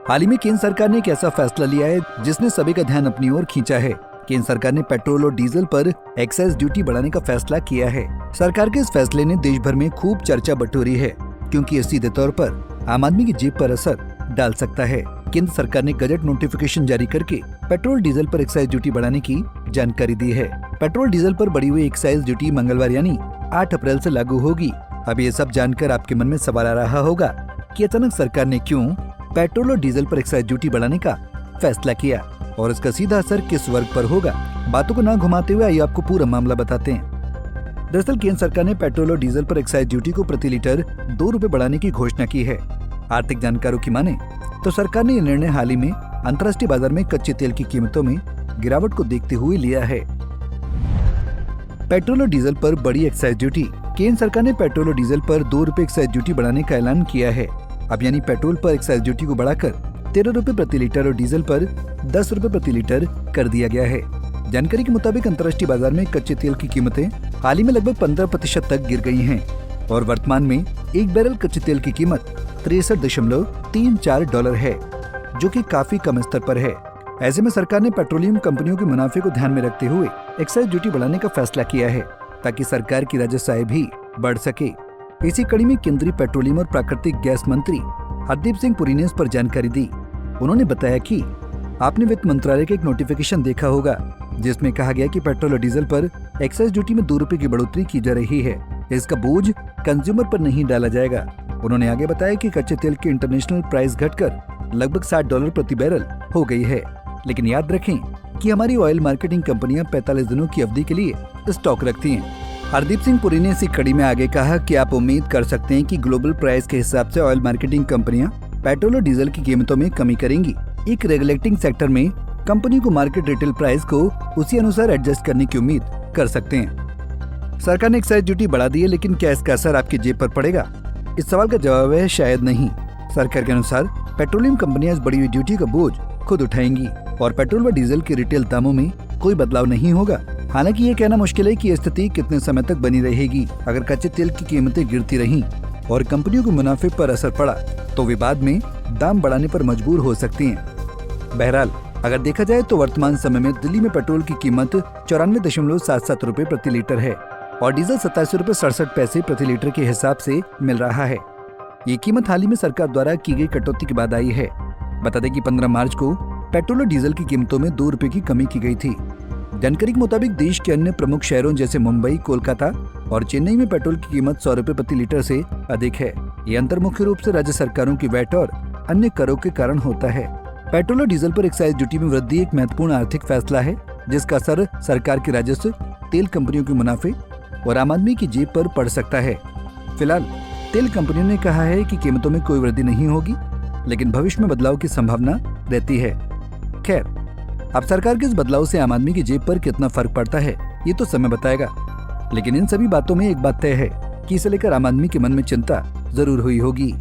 हाल ही में केंद्र सरकार ने एक ऐसा फैसला लिया है जिसने सभी का ध्यान अपनी ओर खींचा है। केंद्र सरकार ने पेट्रोल और डीजल पर एक्साइज ड्यूटी बढ़ाने का फैसला किया है। सरकार के इस फैसले ने देश भर में खूब चर्चा बटोरी है, क्योंकि ये सीधे तौर पर आम आदमी की जेब पर असर डाल सकता है। केंद्र सरकार ने गजट नोटिफिकेशन जारी करके पेट्रोल डीजल पर एक्साइज ड्यूटी बढ़ाने की जानकारी दी है। पेट्रोल डीजल पर बढ़ी हुई एक्साइज ड्यूटी मंगलवार यानी 8 अप्रैल से लागू होगी। अब ये सब जानकर आपके मन में सवाल आ रहा होगा कि अचानक सरकार ने क्यों पेट्रोल और डीजल पर एक्साइज ड्यूटी बढ़ाने का फैसला किया और इसका सीधा असर किस वर्ग पर होगा। बातों को ना घुमाते हुए आइए आपको पूरा मामला बताते हैं। दरअसल केंद्र सरकार ने पेट्रोल और डीजल पर एक्साइज ड्यूटी को प्रति लीटर 2 रुपए बढ़ाने की घोषणा की है। आर्थिक जानकारों की माने तो सरकार ने यह निर्णय हाल ही में अंतर्राष्ट्रीय बाजार में कच्चे तेल की कीमतों में गिरावट को देखते हुए लिया है। पेट्रोल और डीजल पर बड़ी एक्साइज ड्यूटी। केंद्र सरकार ने पेट्रोल और डीजल पर 2 रुपए एक्साइज ड्यूटी बढ़ाने का ऐलान किया है। अब यानी पेट्रोल पर एक्साइज ड्यूटी को बढ़ाकर 13 रुपए प्रति लीटर और डीजल पर 10 रुपए प्रति लीटर कर दिया गया है। जानकारी के मुताबिक अंतर्राष्ट्रीय बाजार में कच्चे तेल की कीमतें हाल ही में लगभग 15% तक गिर गई हैं और वर्तमान में एक बैरल कच्चे तेल की कीमत $63.34 है, जो कि काफी कम स्तर पर है। ऐसे में सरकार ने पेट्रोलियम कंपनियों के मुनाफे को ध्यान में रखते हुए एक्साइज ड्यूटी बढ़ाने का फैसला किया है, ताकि सरकार की राजस्व आय भी बढ़ सके। इसी कड़ी में केंद्रीय पेट्रोलियम और प्राकृतिक गैस मंत्री हरदीप सिंह पुरी ने इस पर जानकारी दी। उन्होंने बताया कि आपने वित्त मंत्रालय का एक नोटिफिकेशन देखा होगा, जिसमें कहा गया कि पेट्रोल और डीजल पर एक्साइज ड्यूटी में 2 रुपए की बढ़ोतरी की जा रही है। इसका बोझ कंज्यूमर पर नहीं डाला जाएगा। उन्होंने आगे बताया कि कच्चे तेल की इंटरनेशनल प्राइस घटकर लगभग $60 प्रति बैरल हो गई है, लेकिन याद रखें कि हमारी ऑयल मार्केटिंग कंपनियां 45 दिनों की अवधि के लिए स्टॉक रखती हैं। हरदीप सिंह पुरी ने इसी कड़ी में आगे कहा कि आप उम्मीद कर सकते हैं कि ग्लोबल प्राइस के हिसाब से ऑयल मार्केटिंग कंपनियां पेट्रोल और डीजल की कीमतों में कमी करेंगी। एक रेगुलेटिंग सेक्टर में कंपनी को मार्केट रिटेल प्राइस को उसी अनुसार एडजस्ट करने की उम्मीद कर सकते हैं। सरकार ने एक्साइज ड्यूटी बढ़ा दी है, लेकिन क्या इसका असर आपकी जेब पर पड़ेगा? इस सवाल का जवाब है शायद नहीं। सरकार के अनुसार पेट्रोलियम कंपनियां इस बढ़ी हुई ड्यूटी का बोझ खुद उठाएंगी और पेट्रोल व डीजल के रिटेल दामों में कोई बदलाव नहीं होगा। हालांकि ये कहना मुश्किल है कि ये स्थिति कितने समय तक बनी रहेगी। अगर कच्चे तेल की कीमतें गिरती रहीं और कंपनियों के मुनाफे पर असर पड़ा तो वे बाद में दाम बढ़ाने पर मजबूर हो सकती हैं। बहरहाल अगर देखा जाए तो वर्तमान समय में दिल्ली में पेट्रोल की कीमत 94.77 रुपए प्रति लीटर है और डीजल 87.67 प्रति लीटर के हिसाब से मिल रहा है। ये कीमत हाल ही में सरकार द्वारा की गई कटौती के बाद आई है। बता दें कि 15 मार्च को पेट्रोल और डीजल की कीमतों में 2 रुपए की कमी की गई थी। जानकारी के मुताबिक देश के अन्य प्रमुख शहरों जैसे मुंबई, कोलकाता और चेन्नई में पेट्रोल की कीमत 100 रुपए प्रति लीटर से अधिक है। ये अंतर मुख्य रूप से राज्य सरकारों की वैट और अन्य करों के कारण होता है। पेट्रोल और डीजल पर एक्साइज ड्यूटी में वृद्धि एक महत्वपूर्ण आर्थिक फैसला है, जिसका असर सरकार के राजस्व, तेल कंपनियों के मुनाफे और आम आदमी की जेब पर पड़ सकता है। फिलहाल तेल कंपनियों ने कहा है कि कीमतों में कोई वृद्धि नहीं होगी, लेकिन भविष्य में बदलाव की संभावना रहती है। खैर, अब सरकार के इस बदलाव से आम आदमी की जेब पर कितना फर्क पड़ता है ये तो समय बताएगा, लेकिन इन सभी बातों में एक बात तय है कि इसे लेकर आम आदमी के मन में चिंता जरूर हुई होगी।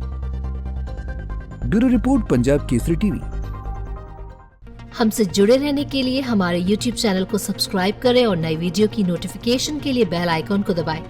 Bureau report, Punjab Kesari TV. हमसे जुड़े रहने के लिए हमारे YouTube चैनल को सब्सक्राइब करें और नई वीडियो की नोटिफिकेशन के लिए बेल आइकॉन को दबाएं।